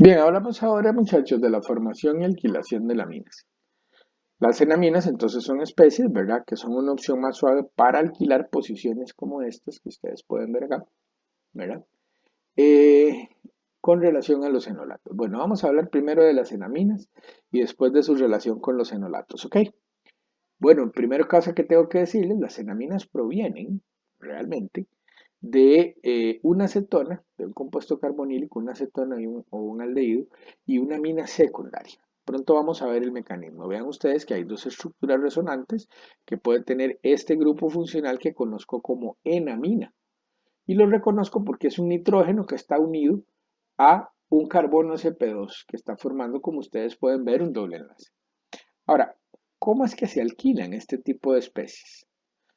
Bien, hablamos ahora, muchachos, de la formación y alquilación de laminas. Las enaminas entonces son especies, ¿verdad? Que son una opción más suave para alquilar posiciones como estas que ustedes pueden ver acá, ¿verdad? Eh, con relación a los enolatos. Bueno, vamos a hablar primero de las enaminas y después de su relación con los enolatos, ¿ok? Bueno, en primer caso que tengo que decirles, las enaminas provienen realmente de una acetona, de un compuesto carbonílico, una acetona o un aldehído y una amina secundaria. Pronto vamos a ver el mecanismo. Vean ustedes que hay dos estructuras resonantes que pueden tener este grupo funcional que conozco como enamina. Y lo reconozco porque es un nitrógeno que está unido a un carbono Sp2 que está formando, como ustedes pueden ver, un doble enlace. Ahora, ¿cómo es que se alquilan este tipo de especies?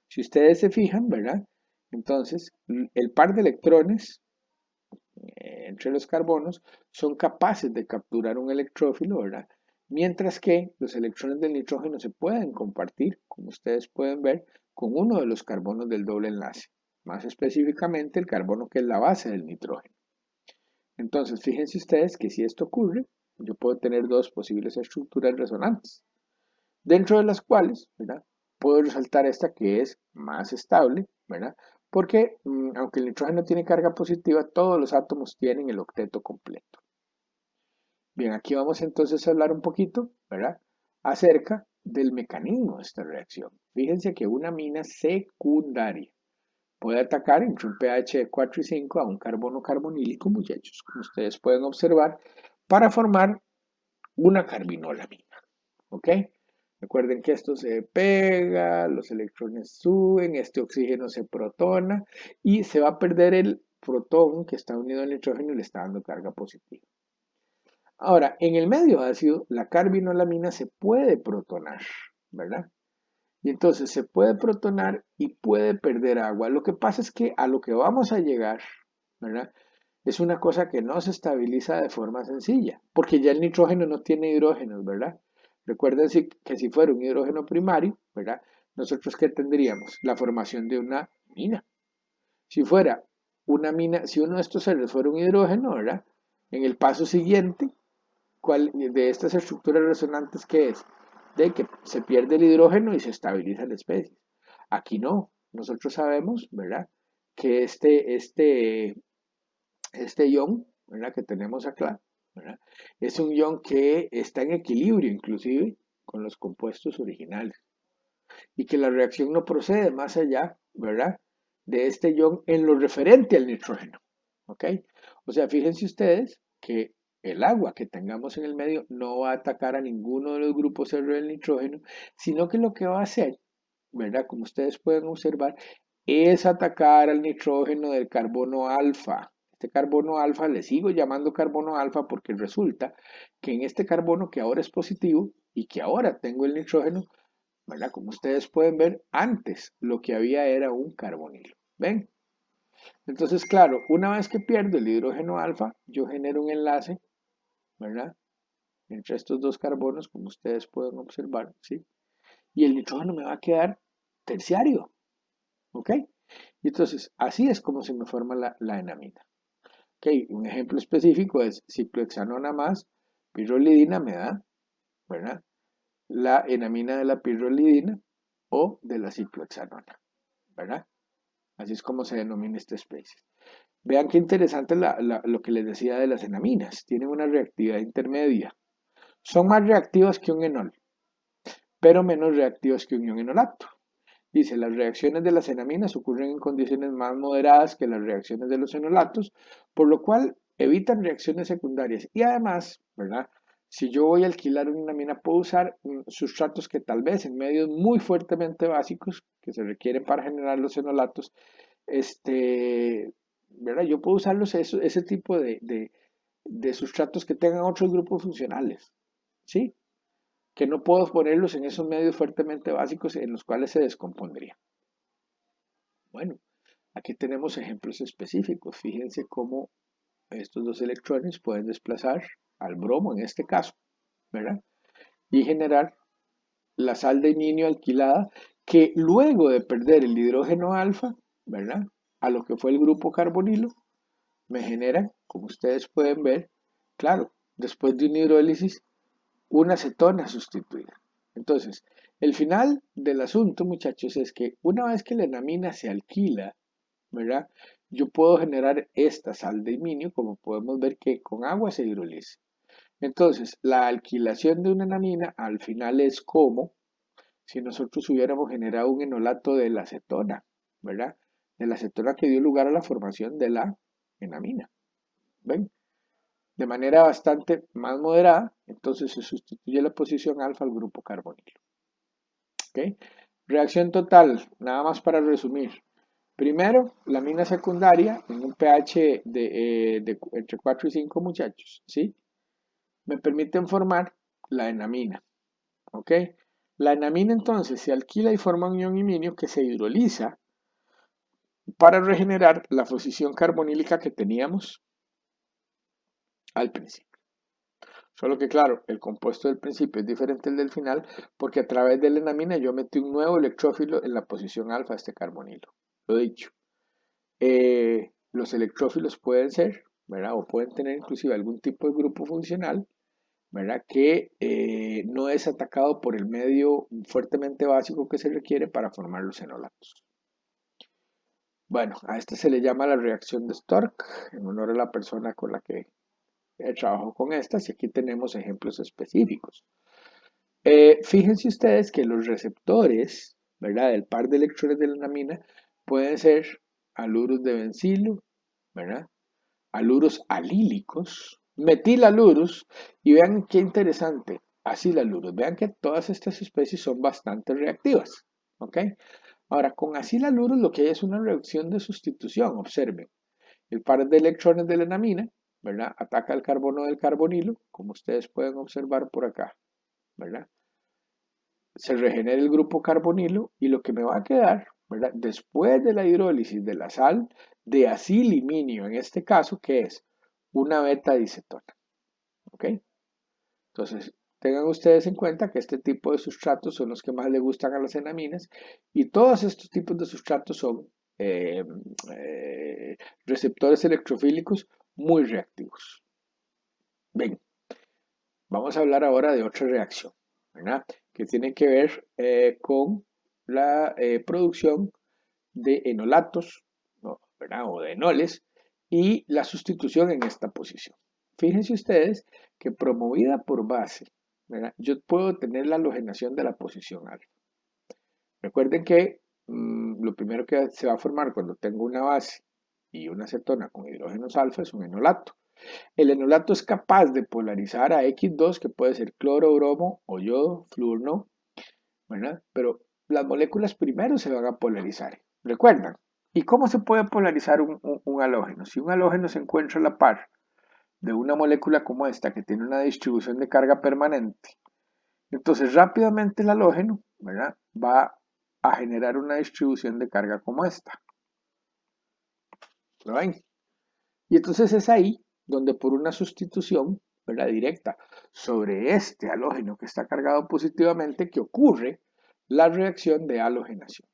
Si ustedes se fijan, ¿verdad? Entonces, el par de electrones entre los carbonos son capaces de capturar un electrófilo, ¿verdad? Mientras que los electrones del nitrógeno se pueden compartir, como ustedes pueden ver, con uno de los carbonos del doble enlace, más específicamente el carbono que es la base del nitrógeno. Entonces, fíjense ustedes que si esto ocurre, yo puedo tener dos posibles estructuras resonantes, dentro de las cuales, ¿verdad? Puedo resaltar esta que es más estable, ¿verdad? Porque aunque el nitrógeno tiene carga positiva, todos los átomos tienen el octeto completo. Bien, aquí vamos entonces a hablar un poquito, ¿verdad? Acerca del mecanismo de esta reacción. Fíjense que una amina secundaria puede atacar entre un pH de 4 y 5 a un carbono carbonílico, muchachos, como ustedes pueden observar, para formar una carbinolamina, ¿ok? Recuerden que esto se pega, los electrones suben, este oxígeno se protona y se va a perder el protón que está unido al nitrógeno y le está dando carga positiva. Ahora, en el medio ácido, la carbinolamina se puede protonar, ¿verdad? Y entonces se puede protonar y puede perder agua. Lo que pasa es que a lo que vamos a llegar, ¿verdad? Es una cosa que no se estabiliza de forma sencilla, porque ya el nitrógeno no tiene hidrógenos, ¿verdad? Recuerden que si fuera un hidrógeno primario, ¿verdad? Nosotros ¿qué tendríamos? La formación de una mina. Si fuera una mina, si uno de estos seres fuera un hidrógeno, ¿verdad? En el paso siguiente, ¿cuál de estas estructuras resonantes qué es? De que se pierde el hidrógeno y se estabiliza la especie. Aquí no, nosotros sabemos, ¿verdad? Que este ion, ¿verdad? Que tenemos acá, ¿verdad? Es un ion que está en equilibrio inclusive con los compuestos originales y que la reacción no procede más allá, ¿verdad? De este ion en lo referente al nitrógeno, ¿ok? O sea, fíjense ustedes que el agua que tengamos en el medio no va a atacar a ninguno de los grupos R del nitrógeno, sino que lo que va a hacer, ¿verdad? Como ustedes pueden observar, es atacar al nitrógeno del carbono alfa. Este carbono alfa le sigo llamando carbono alfa porque resulta que en este carbono que ahora es positivo y que ahora tengo el nitrógeno, ¿verdad? Como ustedes pueden ver, antes lo que había era un carbonilo. ¿Ven? Entonces, claro, una vez que pierdo el hidrógeno alfa, yo genero un enlace, ¿verdad? Entre estos dos carbonos, como ustedes pueden observar, ¿sí? Y el nitrógeno me va a quedar terciario, ¿ok? Y entonces, así es como se me forma la enamina. Ok, un ejemplo específico es ciclohexanona más pirrolidina me da, ¿verdad? La enamina de la pirrolidina o de la ciclohexanona, ¿verdad? Así es como se denomina esta especie. Vean qué interesante lo que les decía de las enaminas. Tienen una reactividad intermedia. Son más reactivas que un enol, pero menos reactivas que un ion enolato. Dice, las reacciones de las enaminas ocurren en condiciones más moderadas que las reacciones de los enolatos, por lo cual evitan reacciones secundarias. Y además, ¿verdad? Si yo voy a alquilar una enamina, puedo usar sustratos que tal vez en medios muy fuertemente básicos que se requieren para generar los enolatos, ¿verdad? Yo puedo usar ese tipo de sustratos que tengan otros grupos funcionales, ¿sí? Que no puedo ponerlos en esos medios fuertemente básicos en los cuales se descompondría. Bueno, aquí tenemos ejemplos específicos. Fíjense cómo estos dos electrones pueden desplazar al bromo en este caso, ¿verdad? Y generar la sal de niño alquilada que luego de perder el hidrógeno alfa, ¿verdad? A lo que fue el grupo carbonilo, me genera, como ustedes pueden ver, Claro, después de una hidrólisis, una cetona sustituida. Entonces, el final del asunto, muchachos, es que una vez que la enamina se alquila, ¿verdad? Yo puedo generar esta sal de iminio, como podemos ver que con agua se hidroliza. Entonces, la alquilación de una enamina al final es como si nosotros hubiéramos generado un enolato de la acetona, ¿verdad? De la acetona que dio lugar a la formación de la enamina. ¿Ven? De manera bastante más moderada, entonces se sustituye la posición alfa al grupo carbonilo. ¿Ok? Reacción total, nada más para resumir. Primero, la amina secundaria en un pH de entre 4 y 5 muchachos, ¿sí? Me permiten formar la enamina, ¿ok? La enamina entonces se alquila y forma un ion iminio que se hidroliza para regenerar la posición carbonílica que teníamos al principio. Solo que claro, el compuesto del principio es diferente al del final porque a través de la enamina yo metí un nuevo electrófilo en la posición alfa de este carbonilo. Lo dicho. Los electrófilos pueden ser, ¿verdad? O pueden tener inclusive algún tipo de grupo funcional, ¿verdad? Que no es atacado por el medio fuertemente básico que se requiere para formar los enolatos. Bueno, a este se le llama la reacción de Stork, en honor a la persona con la que trabajó con estas, y aquí tenemos ejemplos específicos. Fíjense ustedes que los receptores, ¿verdad? Del par de electrones de la enamina pueden ser aluros de bencilo, ¿verdad? Aluros alílicos, metilaluros, y vean qué interesante, acilaluros. Vean que todas estas especies son bastante reactivas, ¿ok? Ahora, con acilaluros lo que hay es una reacción de sustitución, observen. El par de electrones de la enamina, ¿verdad? Ataca el carbono del carbonilo, como ustedes pueden observar por acá, ¿verdad? Se regenera el grupo carbonilo y lo que me va a quedar, ¿verdad? Después de la hidrólisis de la sal de aciliminio, en este caso, que es una beta dicetona, ¿ok? Entonces, tengan ustedes en cuenta que este tipo de sustratos son los que más le gustan a las enaminas y todos estos tipos de sustratos son eh, eh, receptores electrofílicos muy reactivos. Bien, vamos a hablar ahora de otra reacción, ¿verdad? Que tiene que ver con la producción de enolatos, ¿no? ¿verdad? O de enoles y la sustitución en esta posición. Fíjense ustedes que promovida por base, ¿verdad? Yo puedo tener la halogenación de la posición alfa. Recuerden que lo primero que se va a formar cuando tengo una base y una cetona con hidrógenos alfa es un enolato. El enolato es capaz de polarizar a X2, que puede ser cloro, bromo o yodo, flúor no, ¿verdad? Pero las moléculas primero se van a polarizar. ¿Recuerdan? ¿Y cómo se puede polarizar un halógeno? Si un halógeno se encuentra a la par de una molécula como esta, que tiene una distribución de carga permanente, entonces rápidamente el halógeno, ¿verdad? Va a generar una distribución de carga como esta. ¿Lo ven? Y entonces es ahí donde por una sustitución, ¿verdad? Directa sobre este halógeno que está cargado positivamente que ocurre la reacción de halogenación.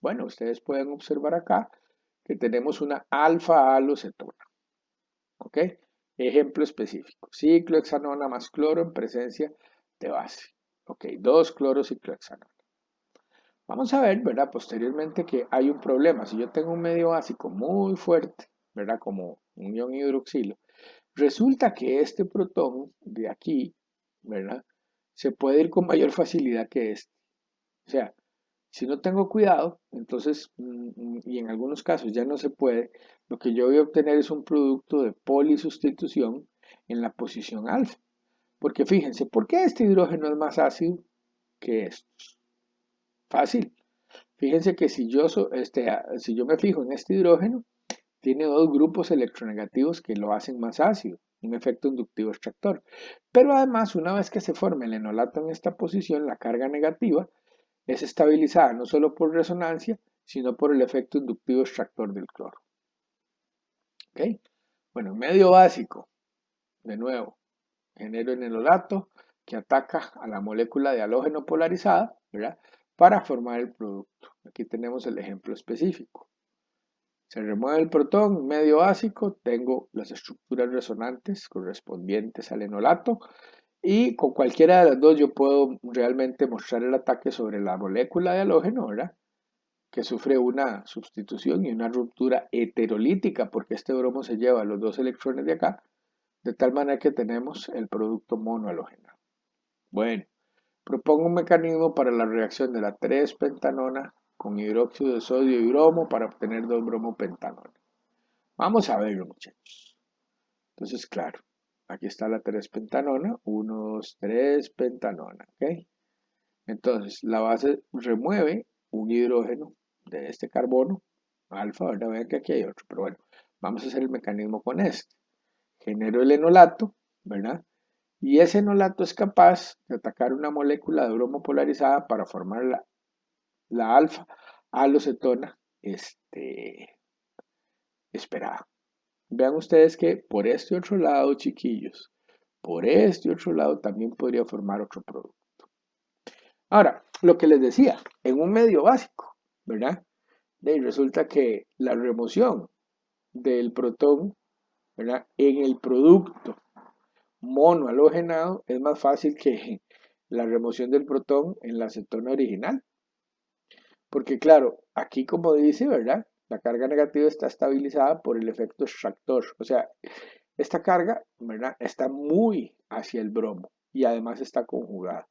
Bueno, ustedes pueden observar acá que tenemos una alfa-halocetona. ¿Ok? Ejemplo específico. Ciclohexanona más cloro en presencia de base. Ok, 2-clorociclohexanona. Vamos a ver, ¿verdad? Posteriormente que hay un problema. Si yo tengo un medio básico muy fuerte, ¿verdad? Como un ion hidroxilo, resulta que este protón de aquí, ¿verdad? Se puede ir con mayor facilidad que este. O sea, si no tengo cuidado, entonces, y en algunos casos ya no se puede, lo que yo voy a obtener es un producto de polisustitución en la posición alfa. Porque fíjense, ¿por qué este hidrógeno es más ácido que estos? Fácil. Fíjense que si yo me fijo en este hidrógeno, tiene dos grupos electronegativos que lo hacen más ácido, un efecto inductivo extractor. Pero además, una vez que se forme el enolato en esta posición, la carga negativa es estabilizada no solo por resonancia, sino por el efecto inductivo extractor del cloro. ¿Ok? Bueno, medio básico, de nuevo, genero el enolato que ataca a la molécula de halógeno polarizada, ¿verdad? Para formar el producto. Aquí tenemos el ejemplo específico. Se remueve el protón, medio básico, tengo las estructuras resonantes correspondientes al enolato y con cualquiera de las dos yo puedo realmente mostrar el ataque sobre la molécula de halógeno, ¿verdad? Que sufre una sustitución y una ruptura heterolítica porque este bromo se lleva los dos electrones de acá, de tal manera que tenemos el producto monohalógeno. Bueno, propongo un mecanismo para la reacción de la 3-pentanona con hidróxido de sodio y bromo para obtener 2-bromopentanona. Vamos a verlo, muchachos. Entonces, claro, aquí está la 3-pentanona, 1, 2, 3-pentanona, ¿ok? Entonces, la base remueve un hidrógeno de este carbono, alfa, ¿verdad? Vean que aquí hay otro, pero bueno, vamos a hacer el mecanismo con este. Genero el enolato, ¿verdad? Y ese enolato es capaz de atacar una molécula de bromo polarizada para formar la alfa alocetona esperada. Vean ustedes que por este otro lado, chiquillos, por este otro lado también podría formar otro producto. Ahora, lo que les decía, en un medio básico, ¿verdad? Y resulta que la remoción del protón, ¿verdad? En el producto monohalogenado es más fácil que la remoción del protón en la acetona original. Porque claro, aquí como dice, ¿verdad? La carga negativa está estabilizada por el efecto extractor. O sea, esta carga, ¿verdad? Está muy hacia el bromo y además está conjugada.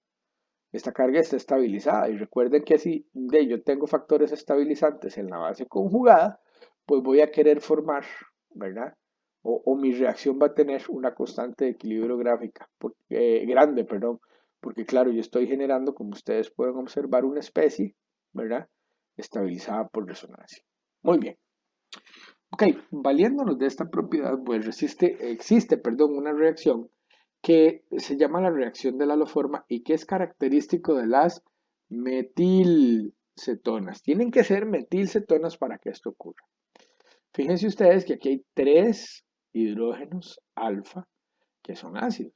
Esta carga está estabilizada y recuerden que si yo tengo factores estabilizantes en la base conjugada, pues voy a querer formar, ¿verdad? O mi reacción va a tener una constante de equilibrio gráfica, grande, perdón, porque claro, yo estoy generando, como ustedes pueden observar, una especie, ¿verdad? Estabilizada por resonancia. Muy bien. Ok, valiéndonos de esta propiedad, pues existe, una reacción que se llama la reacción de la haloforma y que es característico de las metilcetonas. Tienen que ser metilcetonas para que esto ocurra. Fíjense ustedes que aquí hay 3 hidrógenos alfa que son ácidos.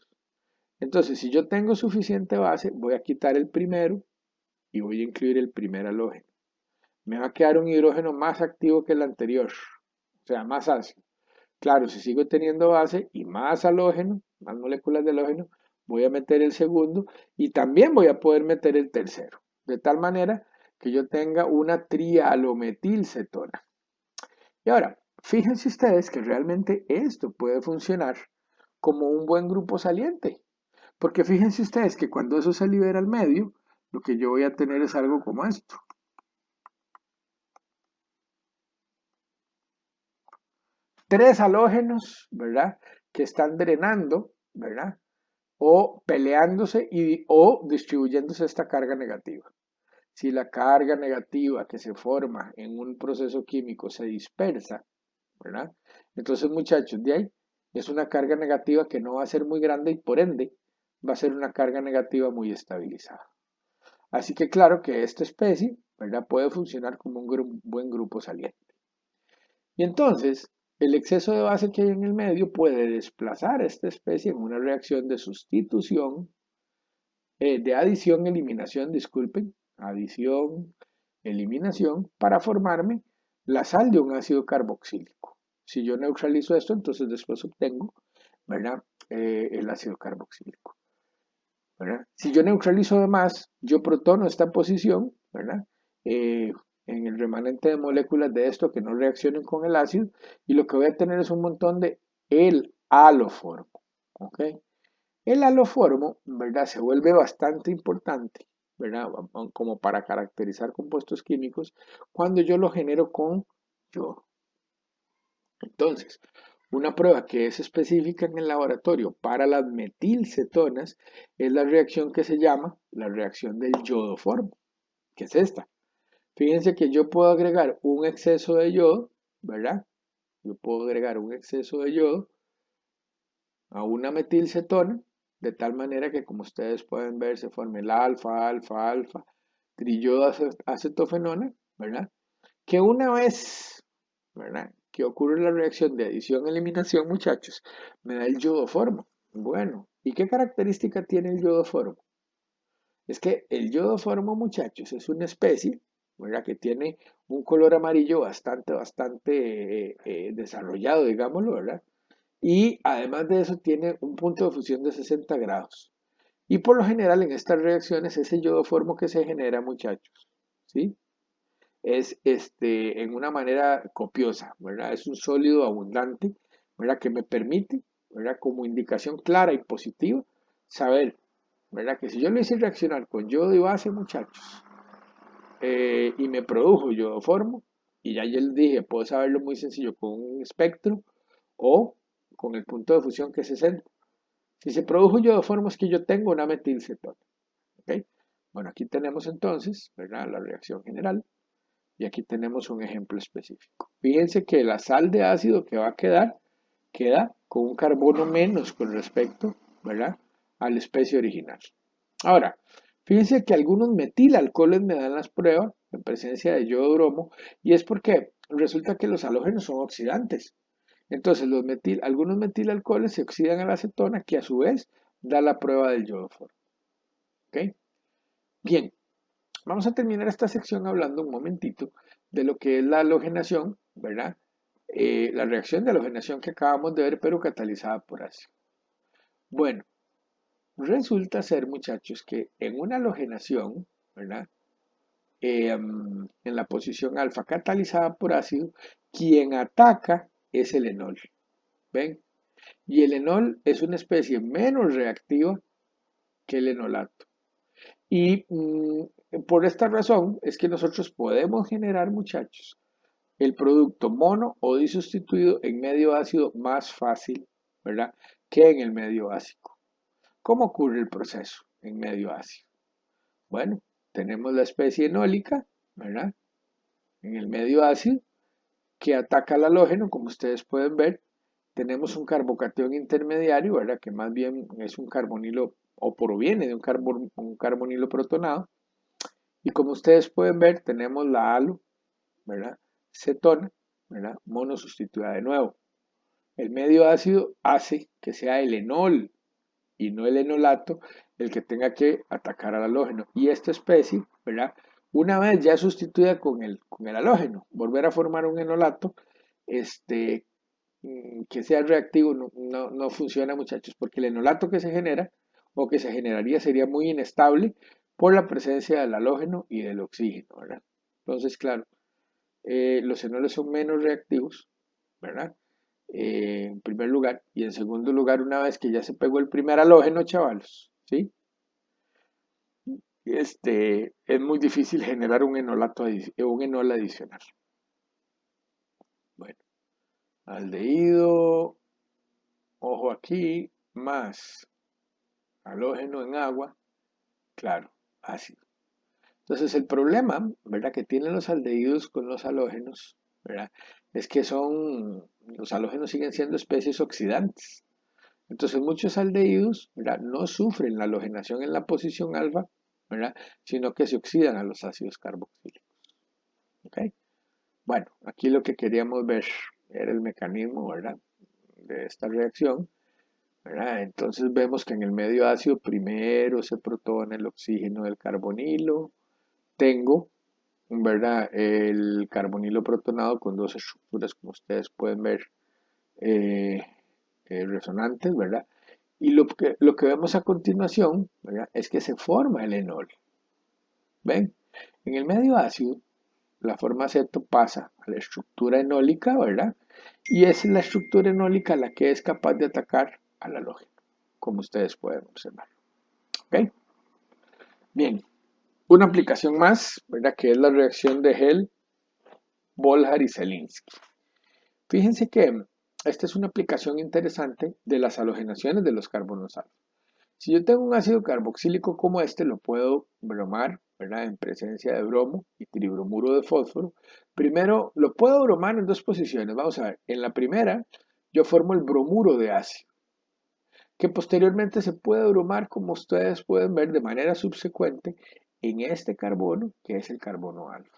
Entonces, si yo tengo suficiente base, voy a quitar el primero y voy a incluir el primer halógeno. Me va a quedar un hidrógeno más activo que el anterior, o sea, más ácido. Claro, si sigo teniendo base y más halógeno, más moléculas de halógeno, voy a meter el segundo y también voy a poder meter el tercero. De tal manera que yo tenga una trialometilcetona. Y ahora, fíjense ustedes que realmente esto puede funcionar como un buen grupo saliente. Porque fíjense ustedes que cuando eso se libera al medio, lo que yo voy a tener es algo como esto. 3 halógenos, ¿verdad? Que están drenando, ¿verdad? O peleándose o distribuyéndose esta carga negativa. Si la carga negativa que se forma en un proceso químico se dispersa, ¿verdad? Entonces, muchachos, de ahí es una carga negativa que no va a ser muy grande y por ende va a ser una carga negativa muy estabilizada. Así que claro que esta especie, ¿verdad? Puede funcionar como un buen grupo saliente. Y entonces, el exceso de base que hay en el medio puede desplazar a esta especie en una reacción de sustitución, de adición, eliminación, disculpen, adición, eliminación, para formarme la sal de un ácido carboxílico. Si yo neutralizo esto, entonces después obtengo, ¿verdad? El ácido carboxílico, ¿verdad? Si yo neutralizo además, yo protono esta posición, ¿verdad? En el remanente de moléculas de esto que no reaccionen con el ácido y lo que voy a tener es un montón de el haloformo, ¿ok? El haloformo, ¿verdad? Se vuelve bastante importante, ¿verdad? Como para caracterizar compuestos químicos cuando yo lo genero con yodo. Entonces, una prueba que es específica en el laboratorio para las metilcetonas es la reacción que se llama la reacción del yodoformo, que es esta. Fíjense que yo puedo agregar un exceso de yodo, ¿verdad? Yo puedo agregar un exceso de yodo a una metilcetona, de tal manera que como ustedes pueden ver se forme el alfa, alfa, alfa, triyodo acetofenona, ¿verdad? Que una vez, ¿verdad? Que ocurre la reacción de adición-eliminación, muchachos, me da el yodoformo. Bueno, ¿y qué característica tiene el yodoformo? Es que el yodoformo, muchachos, es una especie, ¿verdad? Que tiene un color amarillo bastante desarrollado, digámoslo, ¿verdad? Y además de eso tiene un punto de fusión de 60 grados. Y por lo general en estas reacciones ese iodoformo que se genera, muchachos, ¿sí? Es en una manera copiosa, ¿verdad? Es un sólido abundante, ¿verdad? Que me permite, ¿verdad? Como indicación clara y positiva, saber, ¿verdad? Que si yo lo hice reaccionar con yodo y base, muchachos, y me produjo iodoformo, y ya yo les dije, puedo saberlo muy sencillo con un espectro o con el punto de fusión que es 60. Si se produjo iodoformo es que yo tengo una metilcetona, ¿ok? Bueno, aquí tenemos entonces, ¿verdad? La reacción general. Y aquí tenemos un ejemplo específico. Fíjense que la sal de ácido que va a queda con un carbono menos con respecto, ¿verdad?, a la especie original. Ahora, fíjense que algunos metilalcoholes me dan las pruebas en presencia de yodo bromo y es porque resulta que los halógenos son oxidantes. Entonces, algunos metilalcoholes se oxidan a la acetona que a su vez da la prueba del iodoformo. ¿Ok? Bien, vamos a terminar esta sección hablando un momentito de lo que es la halogenación, ¿verdad? La reacción de halogenación que acabamos de ver, pero catalizada por ácido. Bueno, resulta ser, muchachos, que en una halogenación, ¿verdad? En la posición alfa catalizada por ácido, quien ataca es el enol. ¿Ven? Y el enol es una especie menos reactiva que el enolato. Y por esta razón es que nosotros podemos generar, muchachos, el producto mono o disustituido en medio ácido más fácil, ¿verdad?, que en el medio básico. ¿Cómo ocurre el proceso en medio ácido? Bueno, tenemos la especie enólica, ¿verdad?, en el medio ácido, que ataca al halógeno, como ustedes pueden ver. Tenemos un carbocatión intermediario, ¿verdad?, que más bien es un carbonilo o proviene de un carbonilo protonado. Y como ustedes pueden ver, tenemos la halo, ¿verdad?, cetona, ¿verdad?, monosustituida de nuevo. El medio ácido hace que sea el enol y no el enolato el que tenga que atacar al halógeno. Y esta especie, ¿verdad?, una vez ya sustituida con el halógeno, volver a formar un enolato, que sea reactivo no funciona, muchachos, porque el enolato que se genera o que se generaría sería muy inestable por la presencia del halógeno y del oxígeno, ¿verdad? Entonces, claro, los enoles son menos reactivos, ¿verdad? En primer lugar. Y en segundo lugar, una vez que ya se pegó el primer halógeno, chavalos, ¿sí? Es muy difícil generar un enol adicional. Bueno, aldehído, ojo aquí, más halógeno en agua, claro, ácido. Entonces el problema, ¿verdad?, que tienen los aldehídos con los halógenos, ¿verdad?, es que los halógenos siguen siendo especies oxidantes. Entonces muchos aldehídos, ¿verdad?, no sufren la halogenación en la posición alfa, ¿verdad?, sino que se oxidan a los ácidos carboxílicos. ¿Ok? Bueno, aquí lo que queríamos ver era el mecanismo, ¿verdad?, de esta reacción, ¿verdad? Entonces vemos que en el medio ácido primero se protona el oxígeno del carbonilo. Tengo, ¿verdad?, el carbonilo protonado con dos estructuras, como ustedes pueden ver, eh, resonantes, ¿verdad? Y lo que vemos a continuación, ¿verdad?, es que se forma el enol. ¿Ven? En el medio ácido, la forma aceto pasa a la estructura enólica, ¿verdad? Y es la estructura enólica la que es capaz de atacar al halógeno, como ustedes pueden observar. ¿Ok? Bien, una aplicación más, ¿verdad?, que es la reacción de Hell, Volhar y Zelinsky. Fíjense que esta es una aplicación interesante de las halogenaciones de los carbonos alfa. Si yo tengo un ácido carboxílico como este, lo puedo bromar, ¿verdad?, en presencia de bromo y tribromuro de fósforo. Primero, lo puedo bromar en dos posiciones. Vamos a ver, en la primera, yo formo el bromuro de ácido, que posteriormente se puede bromar, como ustedes pueden ver, de manera subsecuente en este carbono, que es el carbono alfa,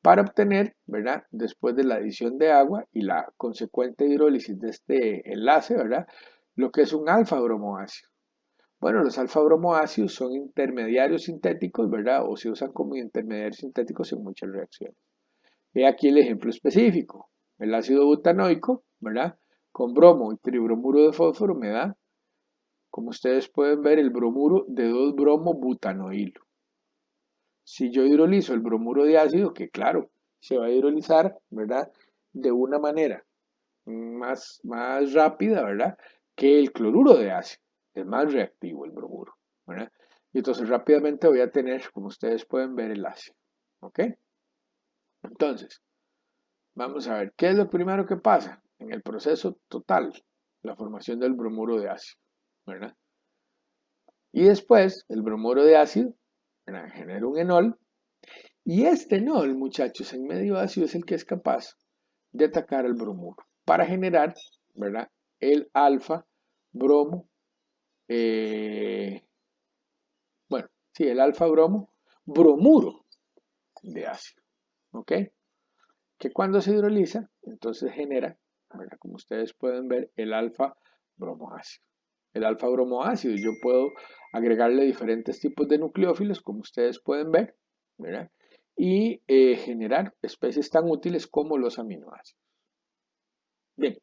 para obtener, ¿verdad?, después de la adición de agua y la consecuente hidrólisis de este enlace, ¿verdad?, lo que es un alfa bromoácido. Bueno, los alfa-bromoácidos son intermediarios sintéticos, ¿verdad? O se usan como intermediarios sintéticos en muchas reacciones. Ve aquí el ejemplo específico. El ácido butanoico, ¿verdad? Con bromo y tribromuro de fósforo me da, como ustedes pueden ver, el bromuro de 2-bromo-butanoilo. Si yo hidrolizo el bromuro de ácido, que claro, se va a hidrolizar, ¿verdad? De una manera más rápida, ¿verdad? Que el cloruro de ácido. Es más reactivo el bromuro, ¿verdad? Y entonces rápidamente voy a tener, como ustedes pueden ver, el ácido. ¿Ok? Entonces, vamos a ver, ¿qué es lo primero que pasa en el proceso total? La formación del bromuro de ácido, ¿verdad? Y después, el bromuro de ácido, ¿verdad? Genera un enol. Y este enol, muchachos, en medio ácido es el que es capaz de atacar al bromuro para generar, ¿verdad? El alfa bromo, eh, bueno, sí, el alfa bromo, bromuro de ácido, ¿ok? Que cuando se hidroliza, entonces genera, ¿verdad? Como ustedes pueden ver, el alfa bromoácido. El alfa bromoácido, yo puedo agregarle diferentes tipos de nucleófilos, como ustedes pueden ver, ¿verdad? Y generar especies tan útiles como los aminoácidos. Bien,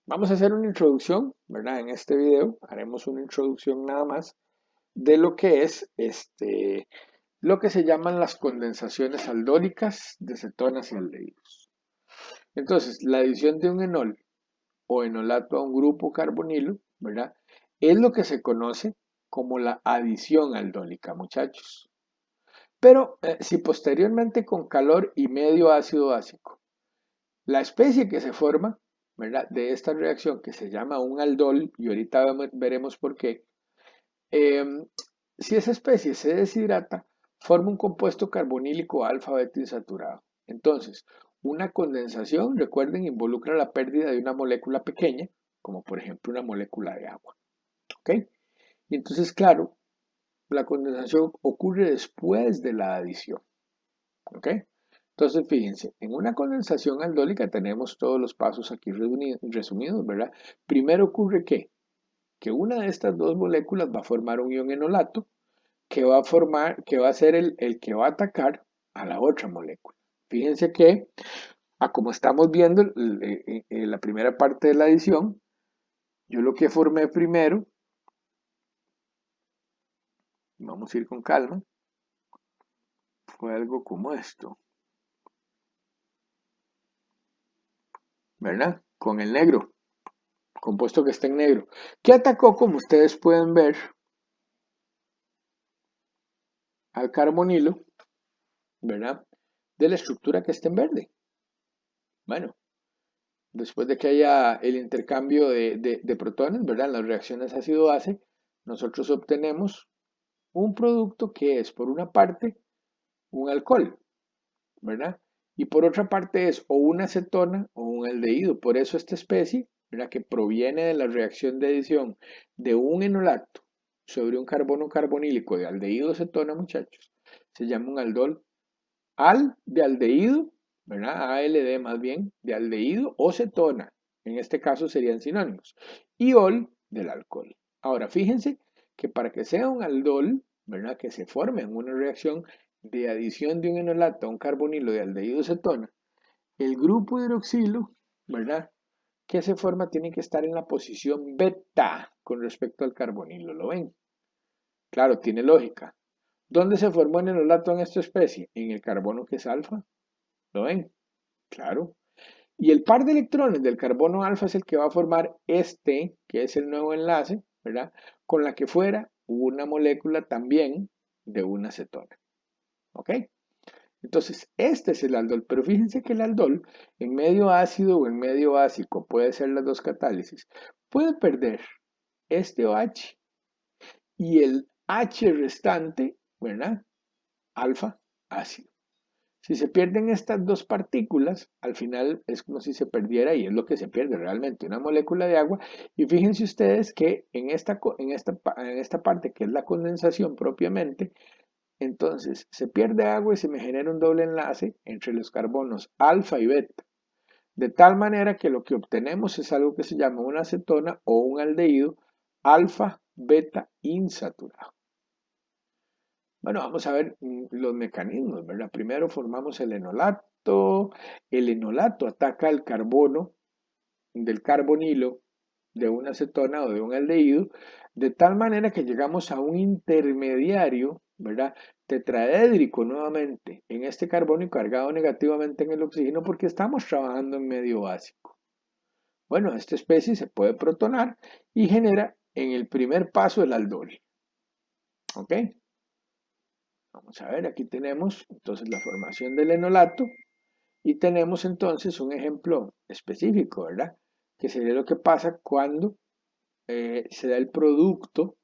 vamos a hacer una introducción, ¿verdad? En este video haremos una introducción nada más de lo que es lo que se llaman las condensaciones aldólicas de cetonas y aldehídos. Entonces, la adición de un enol o enolato a un grupo carbonilo, ¿verdad? Es lo que se conoce como la adición aldólica, muchachos. Pero si posteriormente con calor y medio ácido básico, la especie que se forma, ¿verdad? De esta reacción que se llama un aldol, y ahorita veremos por qué, eh, si esa especie se deshidrata, forma un compuesto carbonílico alfa beta insaturado. Entonces, una condensación, recuerden, involucra la pérdida de una molécula pequeña, como por ejemplo una molécula de agua. ¿Ok? Y entonces, claro, la condensación ocurre después de la adición. ¿Ok? Entonces, fíjense, en una condensación aldólica tenemos todos los pasos aquí resumidos, ¿verdad? Primero ocurre que una de estas dos moléculas va a formar un ion enolato que va a formar, que va a ser el que va a atacar a la otra molécula. Fíjense que, como estamos viendo en la primera parte de la adición, yo lo que formé primero, vamos a ir con calma, fue algo como esto, ¿verdad? Con el negro, compuesto que está en negro, que atacó, como ustedes pueden ver, al carbonilo, ¿verdad? De la estructura que está en verde. Bueno, después de que haya el intercambio de protones, ¿verdad? En las reacciones ácido-base, nosotros obtenemos un producto que es, por una parte, un alcohol, ¿verdad? Y por otra parte es o una acetona o un aldehído. Por eso esta especie, ¿verdad? Que proviene de la reacción de adición de un enolacto sobre un carbono carbonílico de aldehído acetona, muchachos, se llama un aldol. Al de aldehído, ¿verdad? ALD más bien, de aldehído o cetona. En este caso serían sinónimos. Y ol del alcohol. Ahora, fíjense que para que sea un aldol, ¿verdad? Que se forme en una reacción de adición de un enolato a un carbonilo de aldehído cetona, el grupo hidroxilo, ¿verdad? Que se forma tiene que estar en la posición beta con respecto al carbonilo. ¿Lo ven? Claro, tiene lógica. ¿Dónde se formó el enolato en esta especie? En el carbono que es alfa. ¿Lo ven? Claro. Y el par de electrones del carbono alfa es el que va a formar este, que es el nuevo enlace, ¿verdad? Con la que fuera una molécula también de una cetona. ¿Ok? Entonces, este es el aldol. Pero fíjense que el aldol, en medio ácido o en medio básico, puede ser las dos catálisis, puede perder este OH y el H restante, ¿verdad? Alfa ácido. Si se pierden estas dos partículas, al final es como si se perdiera, y es lo que se pierde realmente, una molécula de agua. Y fíjense ustedes que en esta parte que es la condensación propiamente, entonces se pierde agua y se me genera un doble enlace entre los carbonos alfa y beta. De tal manera que lo que obtenemos es algo que se llama una acetona o un aldehído alfa, beta insaturado. Bueno, vamos a ver los mecanismos, ¿verdad? Primero formamos el enolato. El enolato ataca el carbono del carbonilo de una acetona o de un aldehído, de tal manera que llegamos a un intermediario, ¿verdad? Tetraédrico nuevamente en este carbono y cargado negativamente en el oxígeno porque estamos trabajando en medio básico. Bueno, esta especie se puede protonar y genera en el primer paso el aldol. ¿Ok? Vamos a ver, aquí tenemos entonces la formación del enolato y tenemos entonces un ejemplo específico, ¿verdad? Que sería lo que pasa cuando se da el producto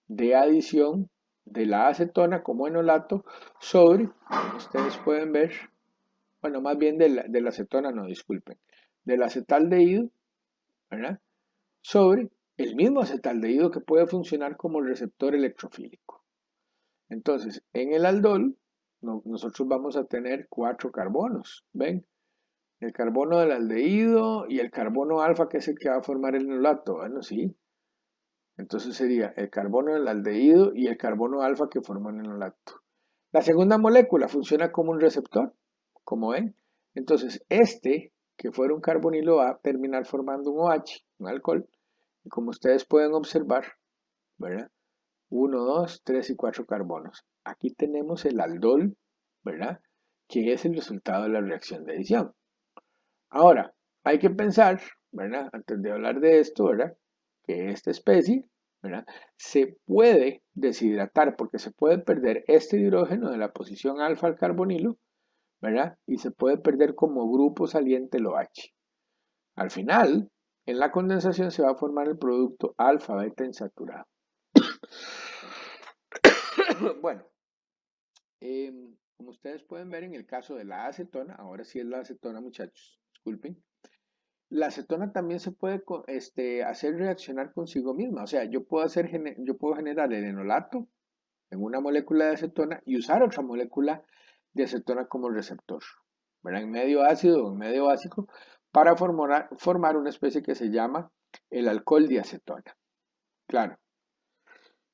de adición de la acetona como enolato sobre, como ustedes pueden ver, bueno, más bien de la acetona, no, disculpen, del acetaldehído, ¿verdad? Sobre el mismo acetaldehído que puede funcionar como receptor electrofílico. Entonces, en el aldol, nosotros vamos a tener 4 carbonos, ¿ven? El carbono del aldehído y el carbono alfa, que es el que va a formar el enolato. Bueno, sí. Entonces sería el carbono del aldehído y el carbono alfa que forman el enolato. La segunda molécula funciona como un receptor, como ven. Entonces, que fuera un carbonilo, va a terminar formando un OH, un alcohol. Y como ustedes pueden observar, ¿verdad? 1, 2, 3 y 4 carbonos. Aquí tenemos el aldol, ¿verdad? Que es el resultado de la reacción de adición. Ahora, hay que pensar, ¿verdad? Antes de hablar de esto, ¿verdad? Que esta especie, ¿verdad? Se puede deshidratar porque se puede perder este hidrógeno de la posición alfa al carbonilo, ¿verdad? Y se puede perder como grupo saliente el OH. Al final, en la condensación se va a formar el producto alfa beta insaturado. Bueno, como ustedes pueden ver en el caso de la acetona, ahora sí es la acetona, muchachos, disculpen. La acetona también se puede hacer reaccionar consigo misma. O sea, yo puedo generar el enolato en una molécula de acetona y usar otra molécula de acetona como receptor, ¿verdad? En medio ácido o en medio básico, para formar una especie que se llama el alcohol de acetona. Claro,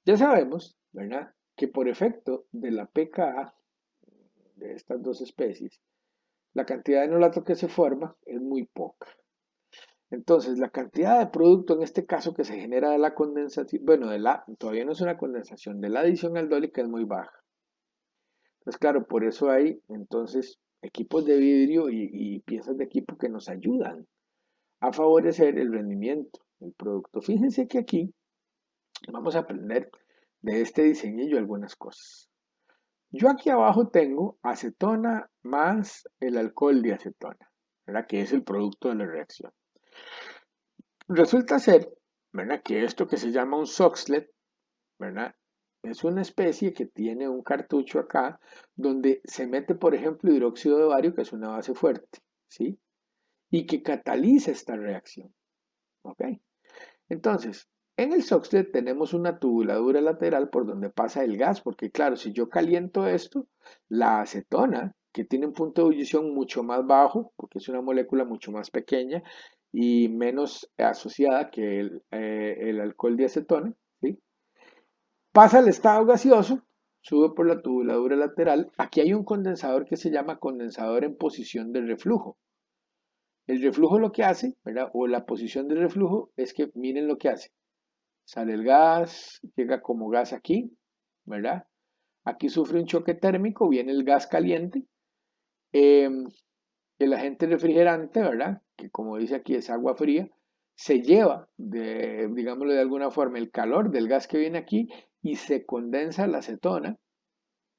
ya sabemos, ¿verdad? Que por efecto de la pKa de estas dos especies, la cantidad de enolato que se forma es muy poca. Entonces, la cantidad de producto en este caso que se genera de la condensación, bueno, todavía no es una condensación, de la adición aldólica es muy baja. Entonces, claro, por eso hay entonces equipos de vidrio y piezas de equipo que nos ayudan a favorecer el rendimiento del producto. Fíjense que aquí vamos a aprender de este diseñillo algunas cosas. Yo aquí abajo tengo acetona más el alcohol de acetona, ¿verdad? Que es el producto de la reacción. Resulta ser, ¿verdad? Que esto que se llama un Soxhlet, ¿verdad? Es una especie que tiene un cartucho acá donde se mete, por ejemplo, hidróxido de bario, que es una base fuerte, ¿sí? Y que cataliza esta reacción, ¿ok? Entonces, en el Soxhlet tenemos una tubuladura lateral por donde pasa el gas, porque claro, si yo caliento esto, la acetona, que tiene un punto de ebullición mucho más bajo, porque es una molécula mucho más pequeña y menos asociada que el alcohol de acetona, ¿sí? Pasa al estado gaseoso, sube por la tubuladura lateral. Aquí hay un condensador que se llama condensador en posición de reflujo. El reflujo lo que hace, ¿verdad? O la posición de reflujo es que miren lo que hace. Sale el gas, llega como gas aquí, ¿verdad? Aquí sufre un choque térmico, viene el gas caliente. Eh, el agente refrigerante, ¿verdad? Que como dice aquí es agua fría, se lleva, digámoslo de alguna forma, el calor del gas que viene aquí y se condensa la acetona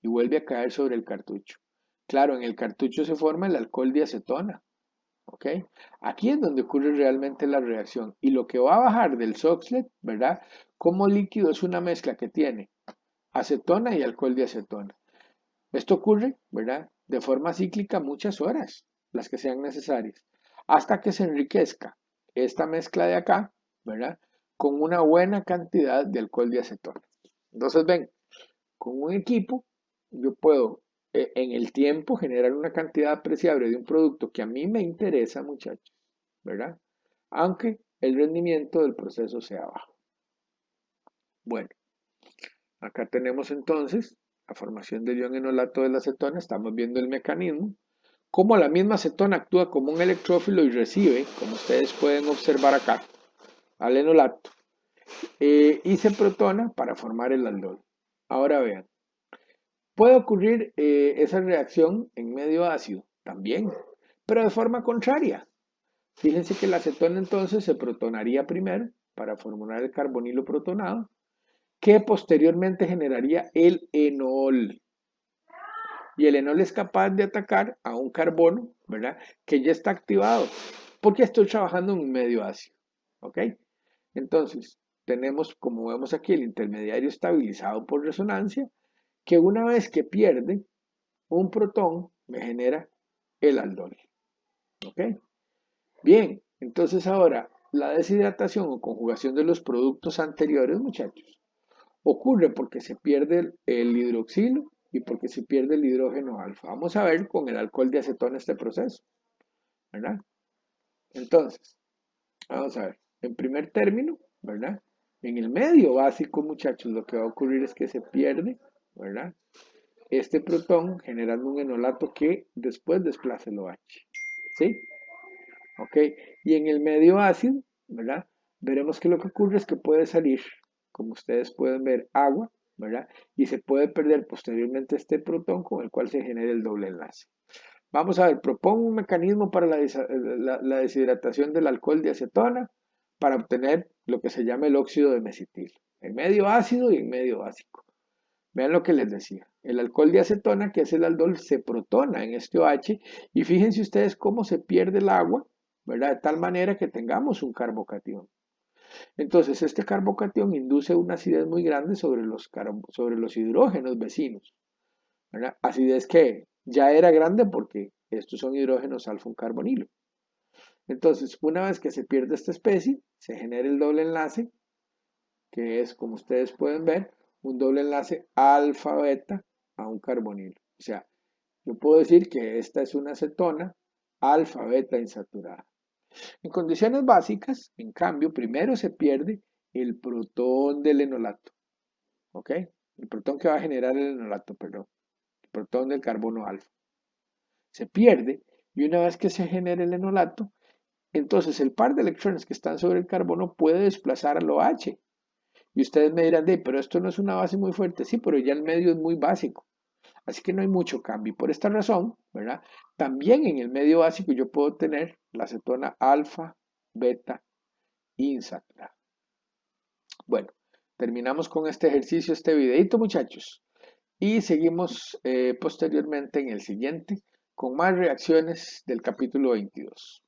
y vuelve a caer sobre el cartucho. Claro, en el cartucho se forma el alcohol de acetona, ¿ok? Aquí es donde ocurre realmente la reacción y lo que va a bajar del Soxhlet, ¿verdad? Como líquido es una mezcla que tiene acetona y alcohol de acetona. Esto ocurre, ¿verdad? De forma cíclica muchas horas, las que sean necesarias, hasta que se enriquezca esta mezcla de acá, ¿verdad? Con una buena cantidad de alcohol de acetona. Entonces, ven, con un equipo yo puedo en el tiempo generar una cantidad apreciable de un producto que a mí me interesa, muchachos, ¿verdad? Aunque el rendimiento del proceso sea bajo. Bueno, acá tenemos entonces la formación del ion enolato de la acetona. Estamos viendo el mecanismo. Cómo la misma acetona actúa como un electrófilo y recibe, como ustedes pueden observar acá, al enolato. Y se protona para formar el aldol. Ahora vean, puede ocurrir esa reacción en medio ácido también, pero de forma contraria. Fíjense que la acetona entonces se protonaría primero para formar el carbonilo protonado, que posteriormente generaría el enol. Y el enol es capaz de atacar a un carbono, ¿verdad? Que ya está activado, porque estoy trabajando en un medio ácido, ¿ok? Entonces, tenemos, como vemos aquí, el intermediario estabilizado por resonancia, que una vez que pierde un protón, me genera el aldol, ¿ok? Bien, entonces ahora, la deshidratación o conjugación de los productos anteriores, muchachos, ocurre porque se pierde el hidroxilo y porque se pierde el hidrógeno alfa. Vamos a ver con el alcohol de acetona este proceso, ¿verdad? Entonces, vamos a ver. En primer término, ¿verdad? En el medio básico, muchachos, lo que va a ocurrir es que se pierde, ¿verdad? Este protón generando un enolato que después desplaza el OH, ¿sí? ¿Ok? Y en el medio ácido, ¿verdad? Veremos que lo que ocurre es que puede salir, como ustedes pueden ver, agua, ¿verdad? Y se puede perder posteriormente este protón con el cual se genera el doble enlace. Vamos a ver, propongo un mecanismo para la deshidratación del alcohol de acetona para obtener lo que se llama el óxido de mesitil, en medio ácido y en medio básico. Vean lo que les decía. El alcohol de acetona, que es el aldol, se protona en este OH y fíjense ustedes cómo se pierde el agua, ¿verdad? De tal manera que tengamos un carbocatión. Entonces, este carbocatión induce una acidez muy grande sobre los hidrógenos vecinos, ¿verdad? Acidez que ya era grande porque estos son hidrógenos alfa un carbonilo. Entonces, una vez que se pierde esta especie, se genera el doble enlace, que es, como ustedes pueden ver, un doble enlace alfa-beta a un carbonilo. O sea, yo puedo decir que esta es una acetona alfa-beta insaturada. En condiciones básicas, en cambio, primero se pierde el protón del enolato, ¿ok? El protón que va a generar el enolato, perdón, el protón del carbono alfa. Se pierde y una vez que se genera el enolato, entonces el par de electrones que están sobre el carbono puede desplazar al OH. Y ustedes me dirán, pero esto no es una base muy fuerte. Sí, pero ya el medio es muy básico. Así que no hay mucho cambio. Y por esta razón, ¿verdad? También en el medio básico yo puedo tener la acetona alfa, beta, insaturada. Bueno, terminamos con este ejercicio, este videito, muchachos. Y seguimos posteriormente en el siguiente con más reacciones del capítulo 22.